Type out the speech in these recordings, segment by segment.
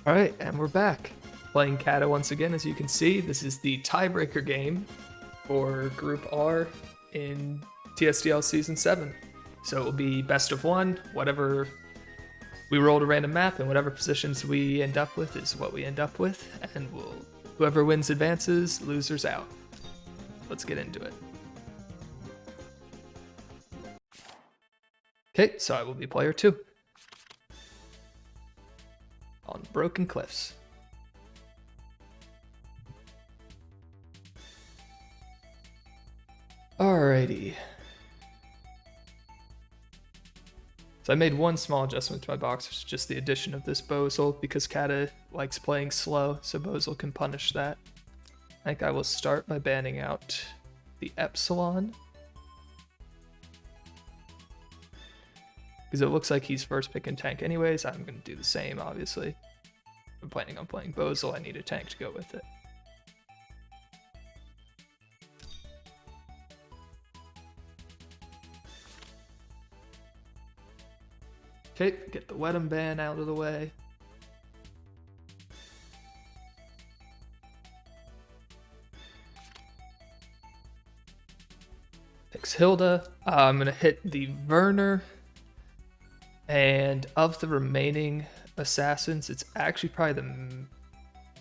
Alright, and we're back. Playing Cata once again, as you can see. This is the tiebreaker game for Group R in TSDL Season 7. So it will be best of one, whatever we rolled a random map, and whatever positions we end up with is what we end up with, and whoever wins advances, losers out. Let's get into it. Okay, so I will be player 2. On Broken Cliffs. Alrighty. So I made one small adjustment to my box, which is just the addition of this Bozel, because Cata likes playing slow, so Bozel can punish that. I think I will start by banning out the Epsilon. Because it looks like he's first picking tank anyways. I'm going to do the same, obviously. If I'm planning on playing Bozel, I need a tank to go with it. Okay, get the Wedham ban out of the way. Picks Hilda. I'm going to hit the Werner. And of the remaining assassins, it's actually probably the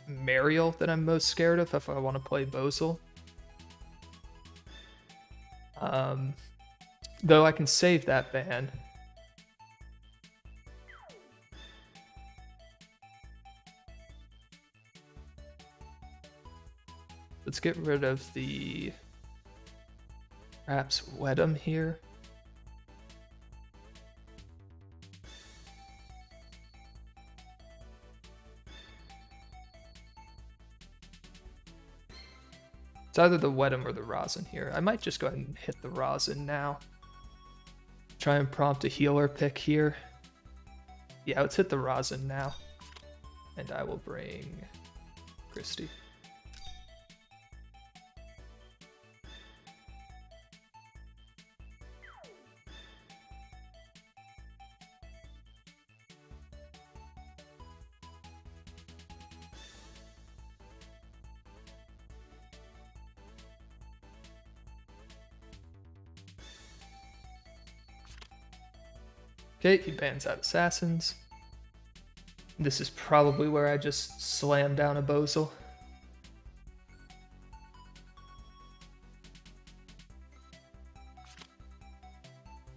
Mariel that I'm most scared of if I want to play Bozel. Though I can save that ban. Let's get rid of the perhaps Wedham here. It's either the Wedham or the Rosin here. I might just go ahead and hit the Rosin now. Try and prompt a healer pick here. Yeah, let's hit the Rosin now. And I will bring Christy. Okay, he bans out assassins. This is probably where I just slam down a Bozel.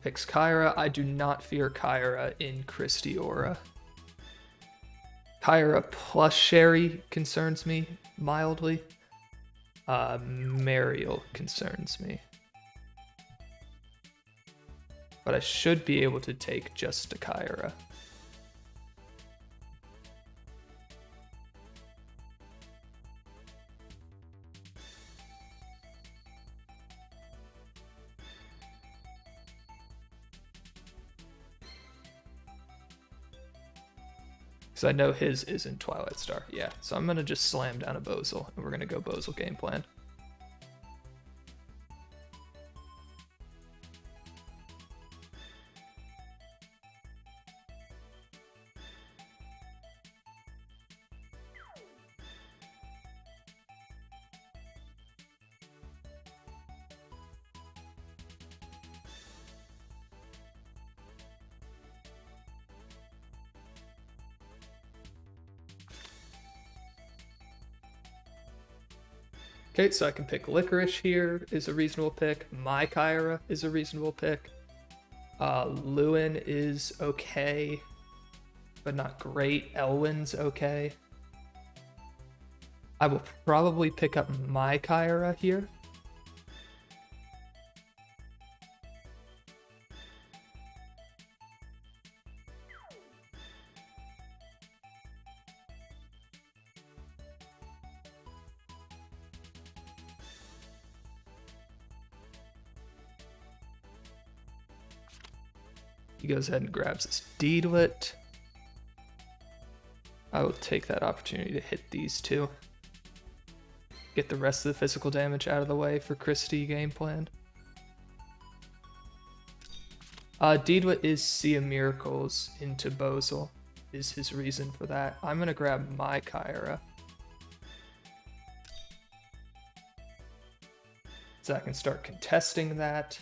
Picks Kyra. I do not fear Kyra in Christy Aura. Kyra plus Sherry concerns me mildly. Mariel concerns me. But I should be able to take just a Kyra. Because I know his isn't Twilight Star. Yeah, so I'm going to just slam down a Bozel, and we're going to go Bozel game plan. Okay, so I can pick Licorice here is a reasonable pick. My Kyra is a reasonable pick. Lewin is okay, but not great. Elwyn's okay. I will probably pick up my Kyra here. He goes ahead and grabs his Deedlit. I will take that opportunity to hit these two. Get the rest of the physical damage out of the way for Christy game plan. Deedlit is Sea of Miracles into Bozel is his reason for that. I'm gonna grab my Kyra, so I can start contesting that.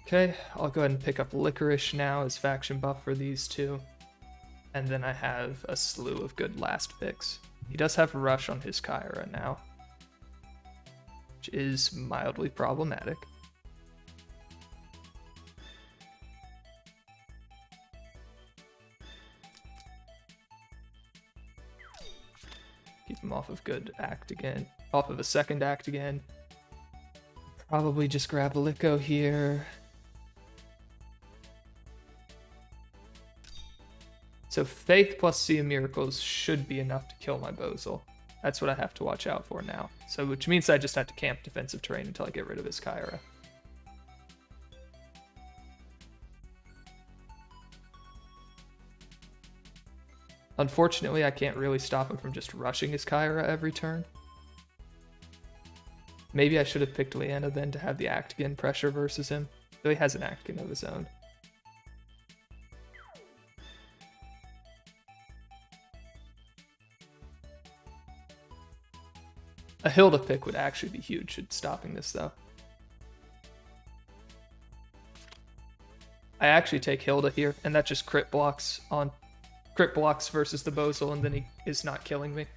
Okay, I'll go ahead and pick up Licorice now as faction buff for these two. And then I have a slew of good last picks. He does have Rush on his Kyra now, which is mildly problematic. Keep him off of good act again, off of a second act again. Probably just grab Lico here. So Faith plus Sea of Miracles should be enough to kill my Bozal. That's what I have to watch out for now. So which means I just have to camp defensive terrain until I get rid of his Kyra. Unfortunately, I can't really stop him from just rushing his Kyra every turn. Maybe I should have picked Leanna then to have the Actigan pressure versus him, though he has an Actigan of his own. A Hilda pick would actually be huge at stopping this, though. I actually take Hilda here, and that just crit blocks versus the Bozal, and then he is not killing me.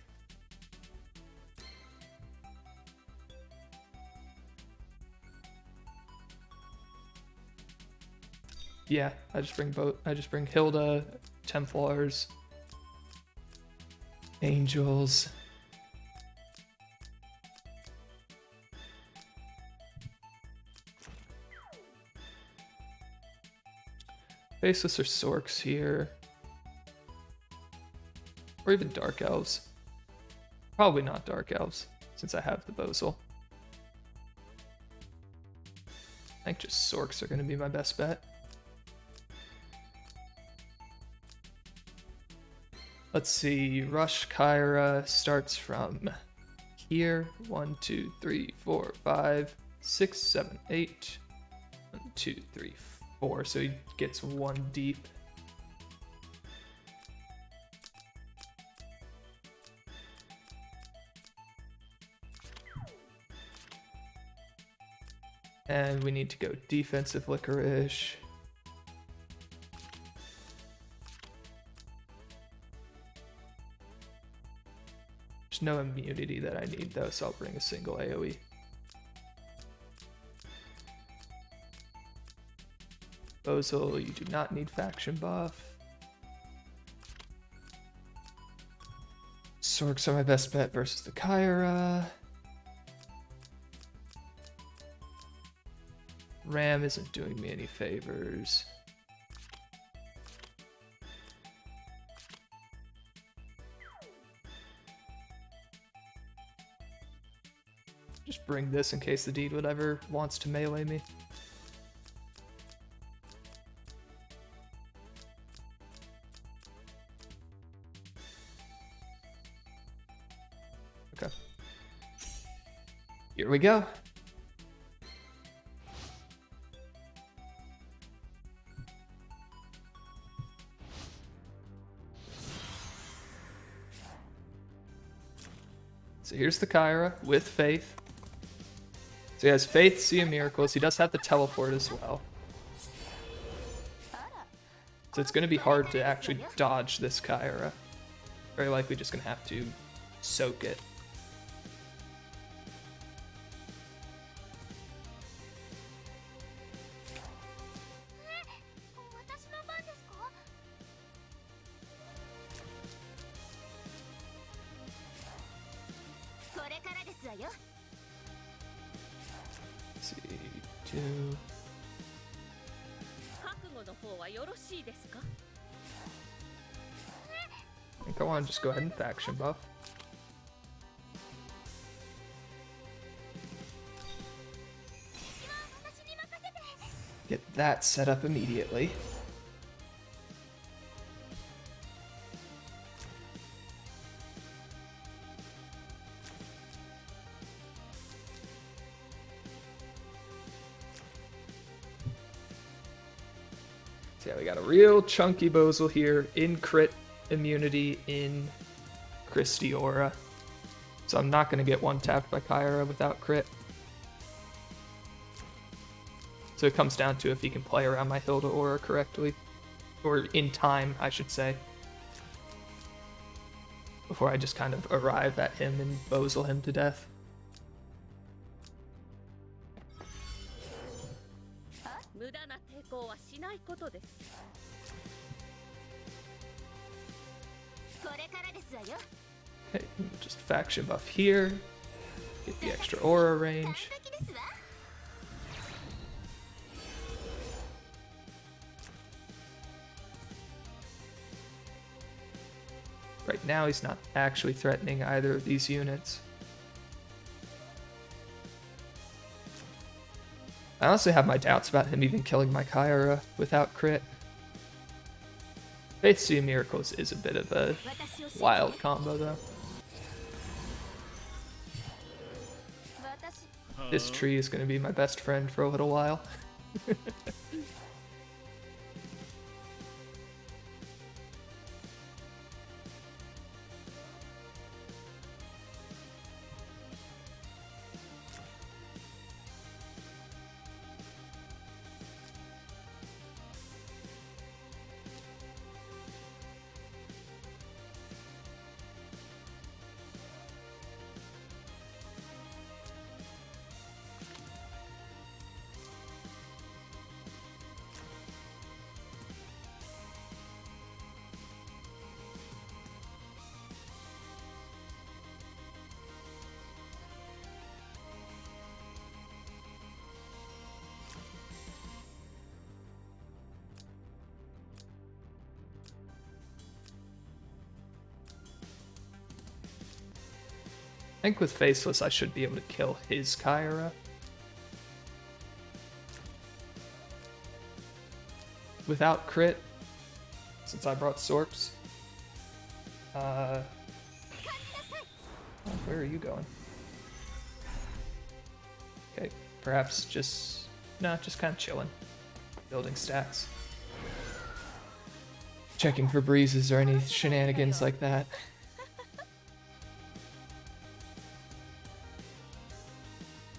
Yeah, I just bring Hilda, Templars, Angels. Faceless or Sorks here. Or even Dark Elves. Probably not Dark Elves, since I have the Bozal. I think just Sorks are going to be my best bet. Let's see, Rush Kyra starts from here. 1, 2, 3, 4, 5, 6, 7, 8. 1, 2, 3, 4. So he gets one deep. And we need to go defensive Licorice. There's no immunity that I need though, so I'll bring a single AoE. Bozal, you do not need faction buff. Sorks are my best bet versus the Kyra. Ram isn't doing me any favors. Just bring this in case the Deedwood ever wants to melee me. Okay. Here we go. So here's the Kyra with Faith. So he has Faith, Sea of Miracles. He does have the teleport as well. So it's going to be hard to actually dodge this Kyra. Very likely just going to have to soak it. C2. And go on, just go ahead and faction buff. Get that set up immediately. So yeah, we got a real chunky Bozal here in crit immunity in Christie Aura. So I'm not going to get one tapped by Kyra without crit. So it comes down to if he can play around my Hilda Aura correctly. Or in time, I should say. Before I just kind of arrive at him and Bozal him to death. Okay, just faction buff here. Get the extra aura range. Right now he's not actually threatening either of these units. I honestly have my doubts about him even killing my Kyra without crit. Faith Sea Miracles is a bit of a wild combo though. This tree is going to be my best friend for a little while. I think with Faceless I should be able to kill his Kyra. Without crit, since I brought Sorps. Oh, where are you going? Okay, perhaps just kind of chilling. Building stacks. Checking for breezes or any shenanigans like that.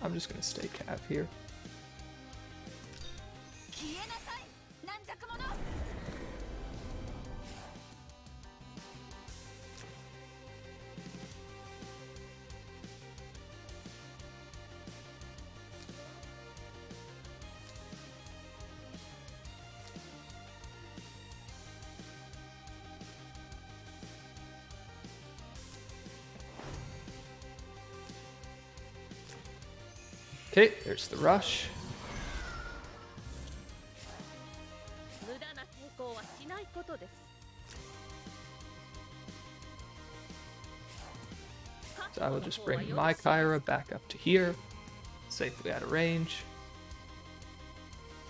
I'm just gonna stay Cav here. Okay, there's the rush. So I will just bring my Kyra back up to here, safely out of range.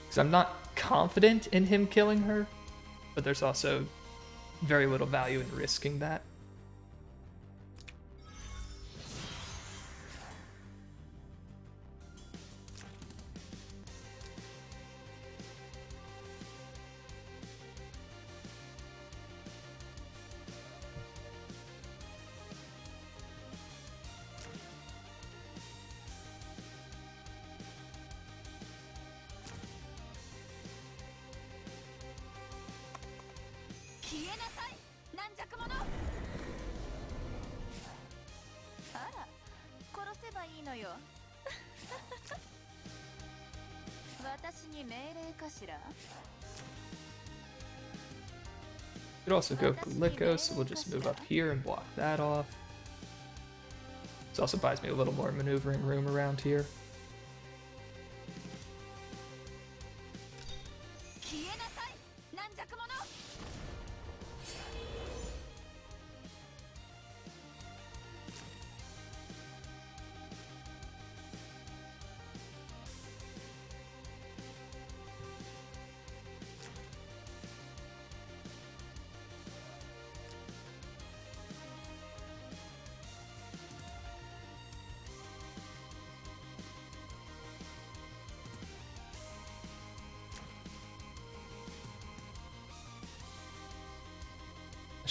Because I'm not confident in him killing her, but there's also very little value in risking that. Could also go for Liko, so we'll just move up here and block that off. This also buys me a little more maneuvering room around here.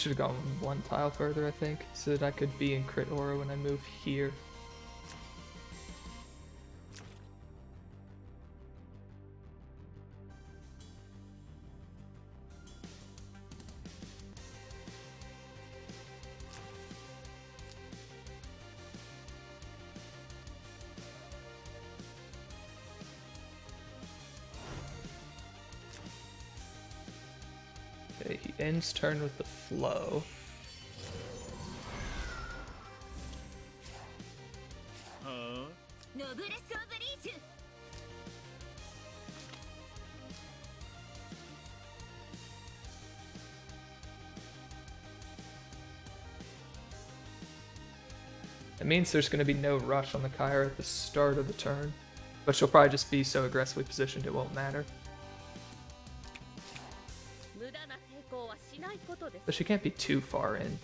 Should have gone one tile further, I think, so that I could be in crit aura when I move here. Okay, he ends turn with the flow. It means there's going to be no rush on the Kyra at the start of the turn, but she'll probably just be so aggressively positioned it won't matter. But she can't be too far in.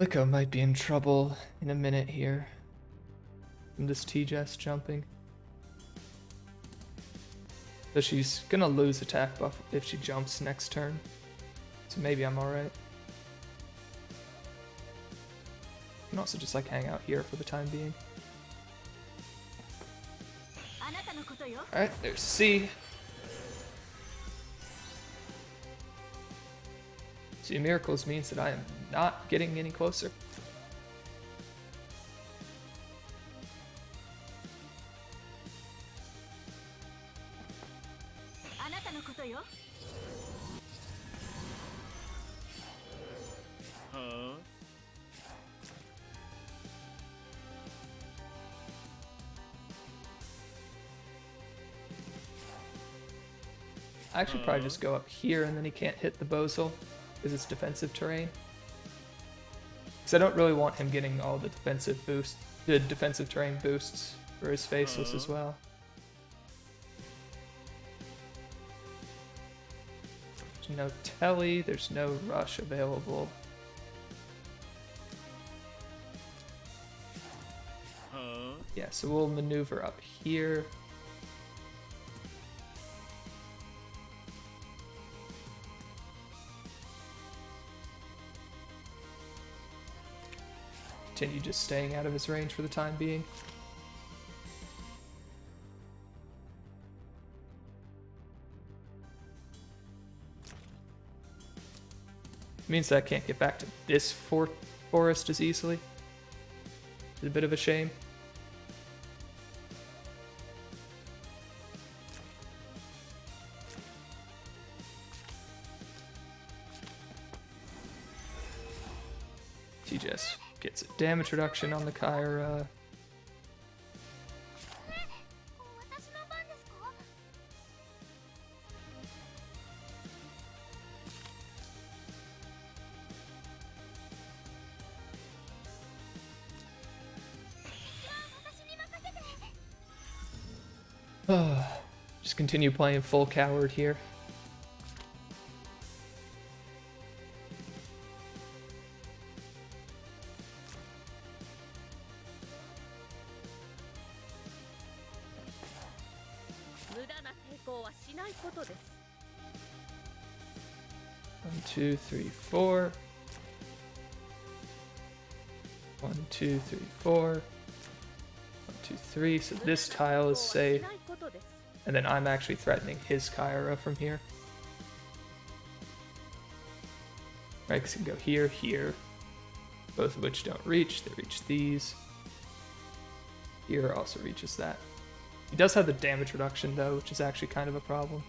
Liko might be in trouble in a minute here from this T-Jess jumping. So she's gonna lose attack buff if she jumps next turn. So maybe I'm alright. Can also just like hang out here for the time being. Alright, there's C. See, miracles means that I am not getting any closer. I should probably just go up here and then he can't hit the Bozal because it's defensive terrain. Because I don't really want him getting all the defensive terrain boosts for his faceless as well. There's no telly, there's no rush available. Yeah, so we'll maneuver up here. Continue just staying out of his range for the time being. Means that I can't get back to this forest as easily. It's a bit of a shame. He just gets a damage reduction on the Kyra. Just continue playing full coward here. One, two, three, four. 1, 2, 3, 4. 1, 2, 3. So this tile is safe. And then I'm actually threatening his Kyra from here. Right, because he can go here, here. Both of which don't reach. They reach these. Here also reaches that. He does have the damage reduction though, which is actually kind of a problem.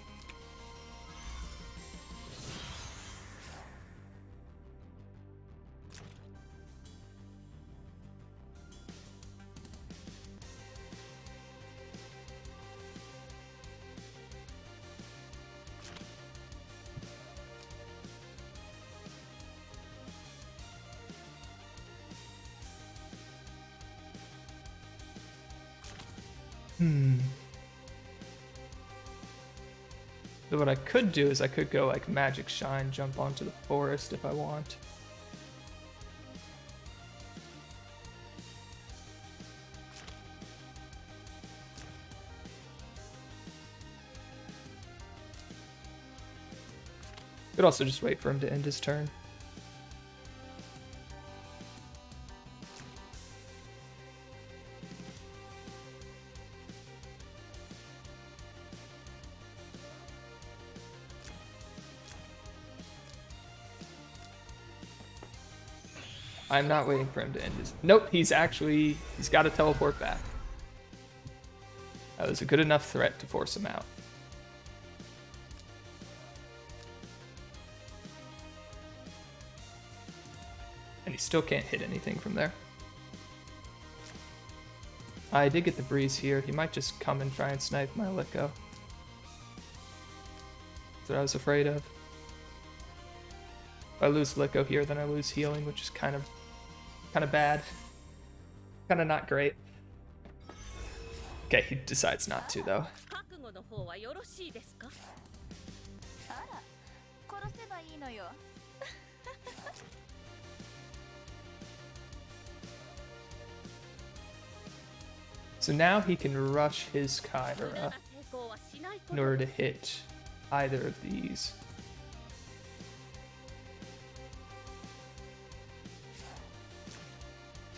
So what I could do is I could go like Magic Shine, jump onto the forest if I want. Could also just wait for him to end his turn. I'm not waiting for him to end his... Nope, he's got to teleport back. That was a good enough threat to force him out. And he still can't hit anything from there. I did get the breeze here. He might just come and try and snipe my Licko. That's what I was afraid of. If I lose Licko here, then I lose healing, which is kind of bad. Kind of not great. Okay, he decides not to, though. So now he can rush his Kyra in order to hit either of these.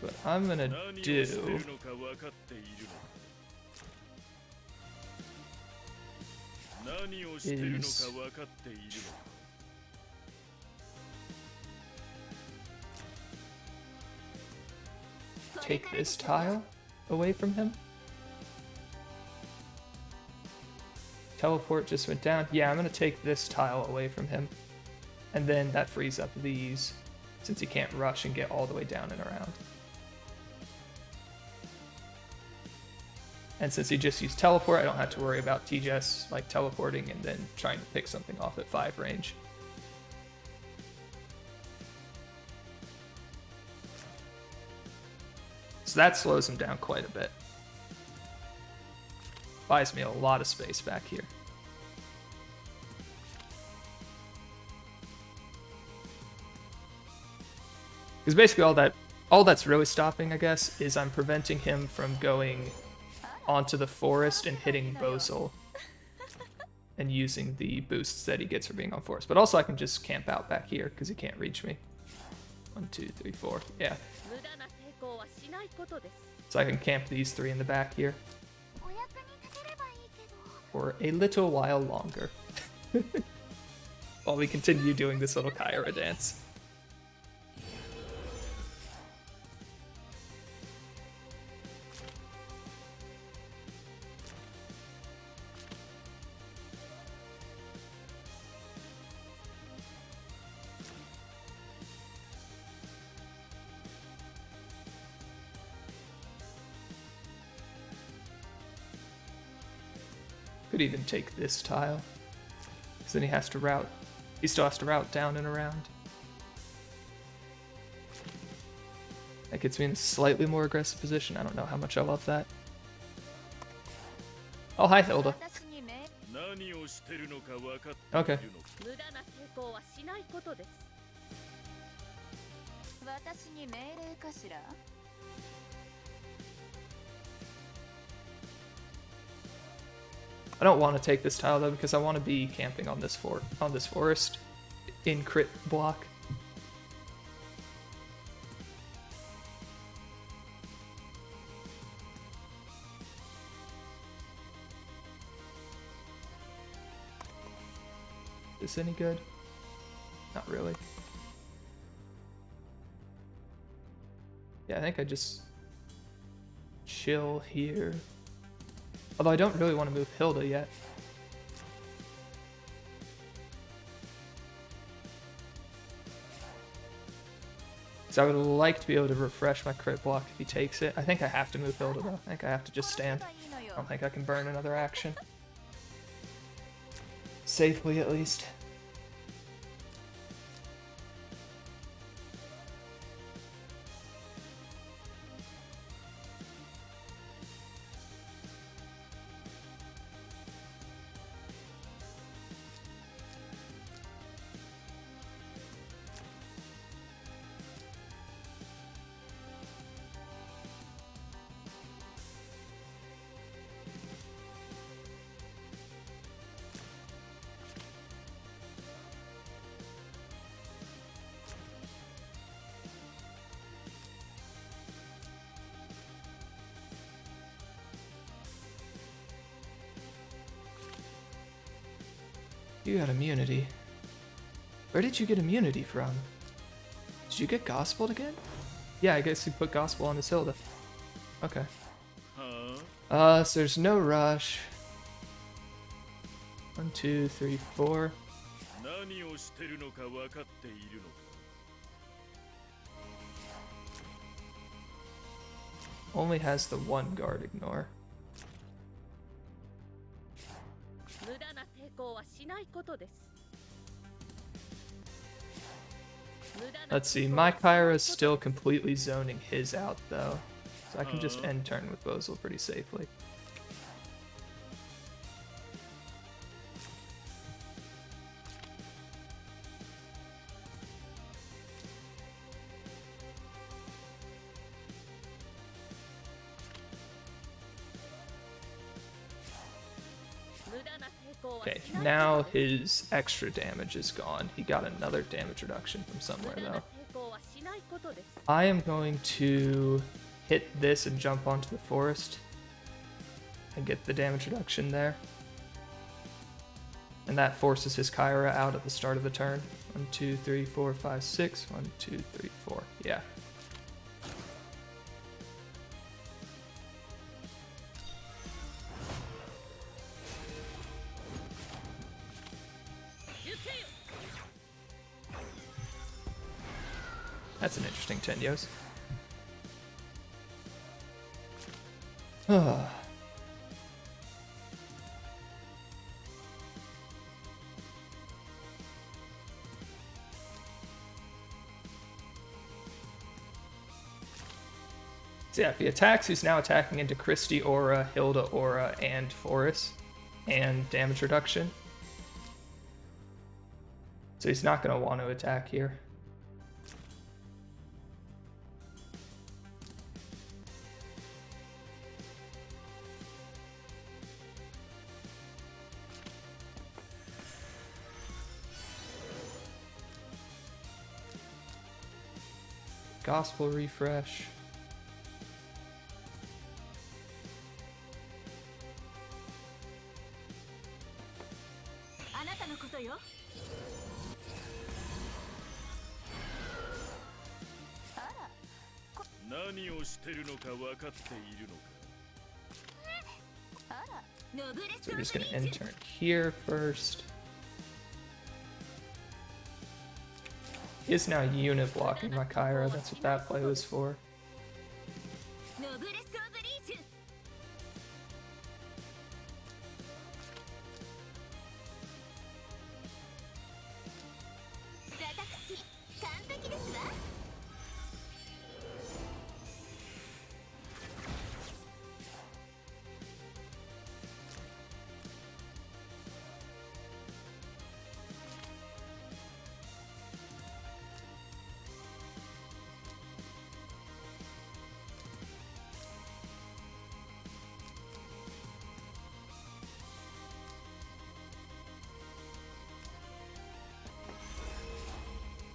So what I'm gonna do is take this tile away from him. Teleport just went down. Yeah, I'm gonna take this tile away from him. And then that frees up these, since he can't rush and get all the way down and around. And since he just used teleport, I don't have to worry about TJS like teleporting and then trying to pick something off at 5 range. So that slows him down quite a bit. Buys me a lot of space back here. Because basically all that's really stopping, I guess, is I'm preventing him from going onto the forest and hitting Bosel and using the boosts that he gets for being on forest. But also I can just camp out back here because he can't reach me. 1, 2, 3, 4. Yeah. So I can camp these 3 in the back here for a little while longer while we continue doing this little Kyra dance. Could even take this tile, because then he still has to route down and around. That gets me in a slightly more aggressive position. I don't know how much I love that. Oh, hi, Hilda. Okay. I don't want to take this tile though because I want to be camping on this forest in crit block. Is this any good? Not really. Yeah, I think I just chill here. Although I don't really want to move Hilda yet. So I would like to be able to refresh my crit block if he takes it. I think I have to move Hilda though. I think I have to just stand. I don't think I can burn another action. Safely at least. You got immunity. Where did you get immunity from? Did you get gospeled again? Yeah, I guess he put gospel on his Hilda. Okay. So there's no rush. 1, 2, 3, 4. Only has the one guard ignore. Let's see, my Kyra's still completely zoning his out though. So I can just end turn with Bozel pretty safely. Okay, now his extra damage is gone. He got another damage reduction from somewhere though. I am going to hit this and jump onto the forest and get the damage reduction there. And that forces his Kyra out at the start of the turn. 1, 2, 3, 4, 5, 6. 1, 2, 3, 4. Yeah. That's an interesting Tenyos. So yeah, if he attacks, he's now attacking into Christie Aura, Hilda Aura, and Forest, and damage reduction. So he's not going to want to attack here. Gospel refresh. So we're just going to end turn here first. He is now unit blocking my Kyra, that's what that play was for.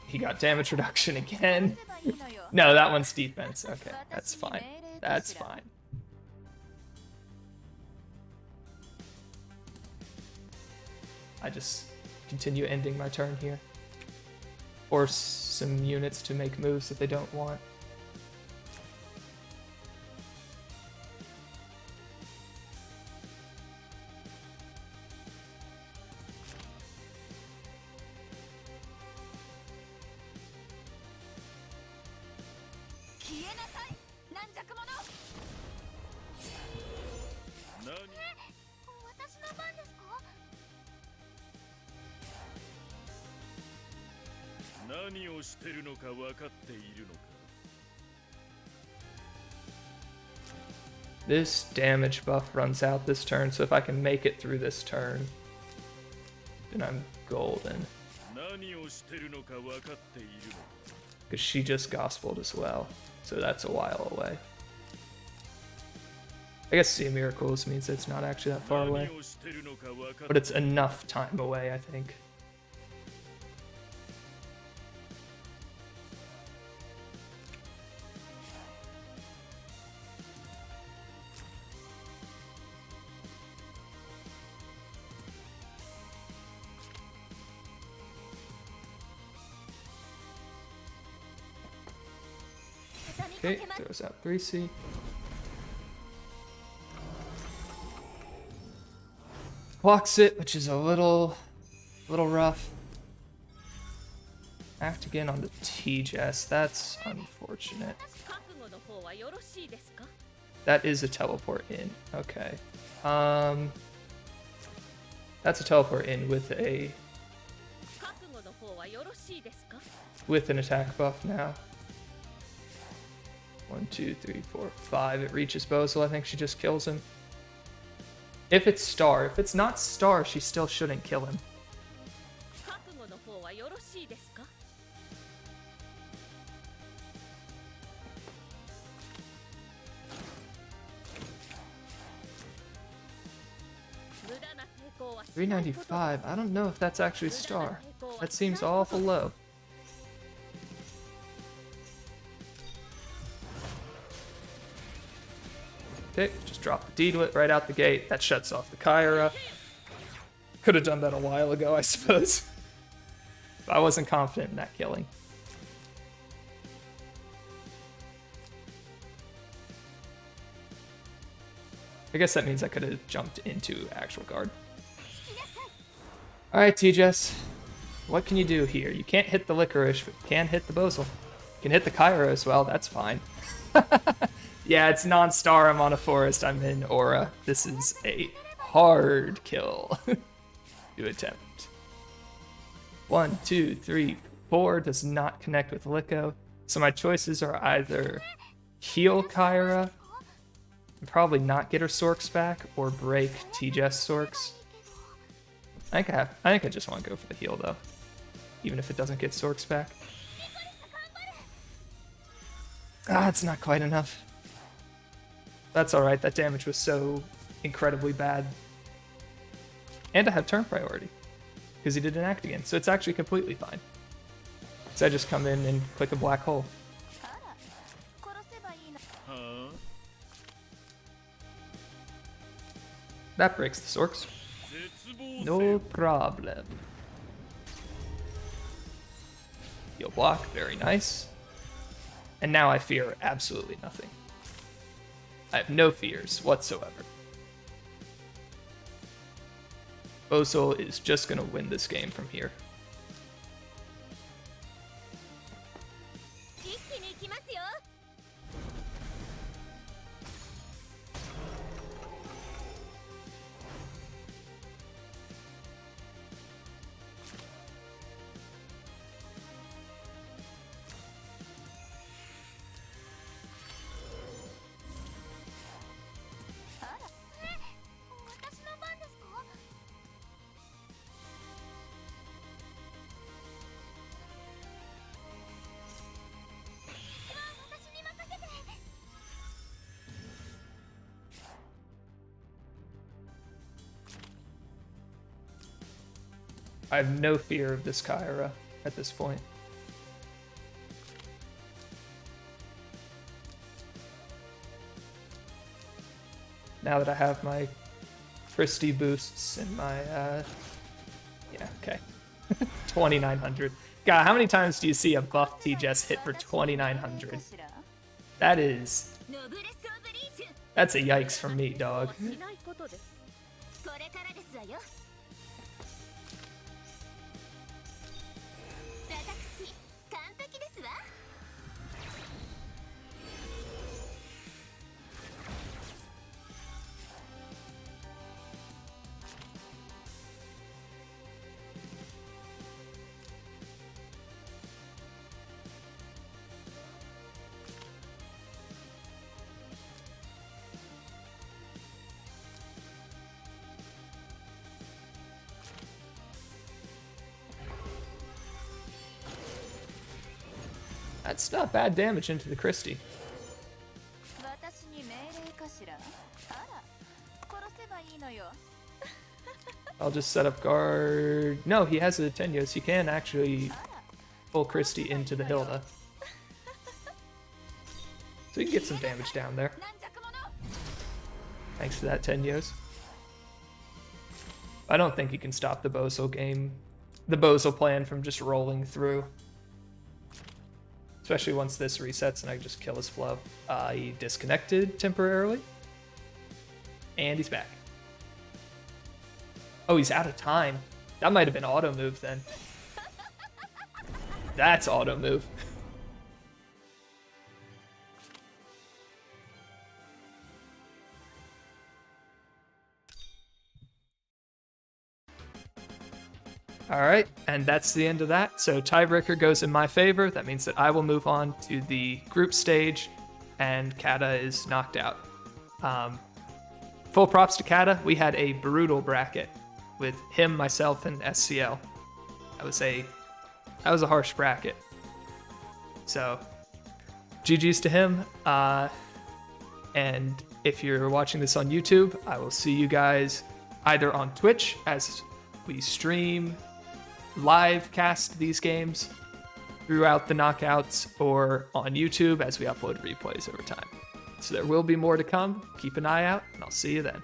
He got damage reduction again. No, that one's defense. Okay, that's fine. That's fine. I just continue ending my turn here. Force some units to make moves that they don't want. This damage buff runs out this turn, so if I can make it through this turn, then I'm golden. Because she just gospeled as well, so that's a while away. I guess See Miracles means it's not actually that far away, but it's enough time away, I think. Okay, throws out 3C. Blocks it, which is a little rough. Act again on the T-Jess. That's unfortunate. That is a teleport in. Okay. That's a teleport in with an attack buff now. 1, 2, 3, 4, 5. It reaches Bozil. I think she just kills him. If it's Star. If it's not Star, she still shouldn't kill him. $395. I don't know if that's actually Star. That seems awful low. Okay, just drop the Deedwit right out the gate. That shuts off the Kyra. Could have done that a while ago, I suppose. But I wasn't confident in that killing. I guess that means I could have jumped into actual guard. Alright, T-Jess. What can you do here? You can't hit the Licorice, but you can hit the Bozil. You can hit the Kyra as well, that's fine. Yeah, it's non-star, I'm on a forest, I'm in Aura. This is a hard kill to attempt. 1, 2, 3, 4 does not connect with Licco. So my choices are either heal Kyra, and probably not get her Sorks back, or break T-Jess Sorks. I think I just want to go for the heal though, even if it doesn't get Sorks back. Ah, it's not quite enough. That's alright, that damage was so incredibly bad. And I have turn priority, because he didn't act again, so it's actually completely fine. So I just come in and click a black hole. That breaks the Sorks. No problem. Heal block, very nice. And now I fear absolutely nothing. I have no fears whatsoever. Bozil is just going to win this game from here. I have no fear of this Kyra at this point. Now that I have my Christie boosts and my, yeah, okay. 2,900. God, how many times do you see a buff T-Jess hit for 2,900? That's a yikes from me, dog. That's not bad damage into the Christie. I'll just set up guard. No, he has a Tenaciousrope. He can actually pull Christie into the Hilda. So you can get some damage down there. Thanks for that, Tenaciousrope. I don't think you can stop the Bozil game. The Bozil plan from just rolling through. It's especially once this resets and I just kill his flow. He disconnected temporarily, and he's back. Oh, he's out of time. That might have been auto move then. That's auto move. All right, and that's the end of that. So tiebreaker goes in my favor. That means that I will move on to the group stage, and Cata is knocked out. Full props to Cata. We had a brutal bracket with him, myself, and SCL. That was a harsh bracket. So GG's to him. And if you're watching this on YouTube, I will see you guys either on Twitch as we stream live cast these games throughout the knockouts, or on YouTube as we upload replays over time. So there will be more to come. Keep an eye out, and I'll see you then.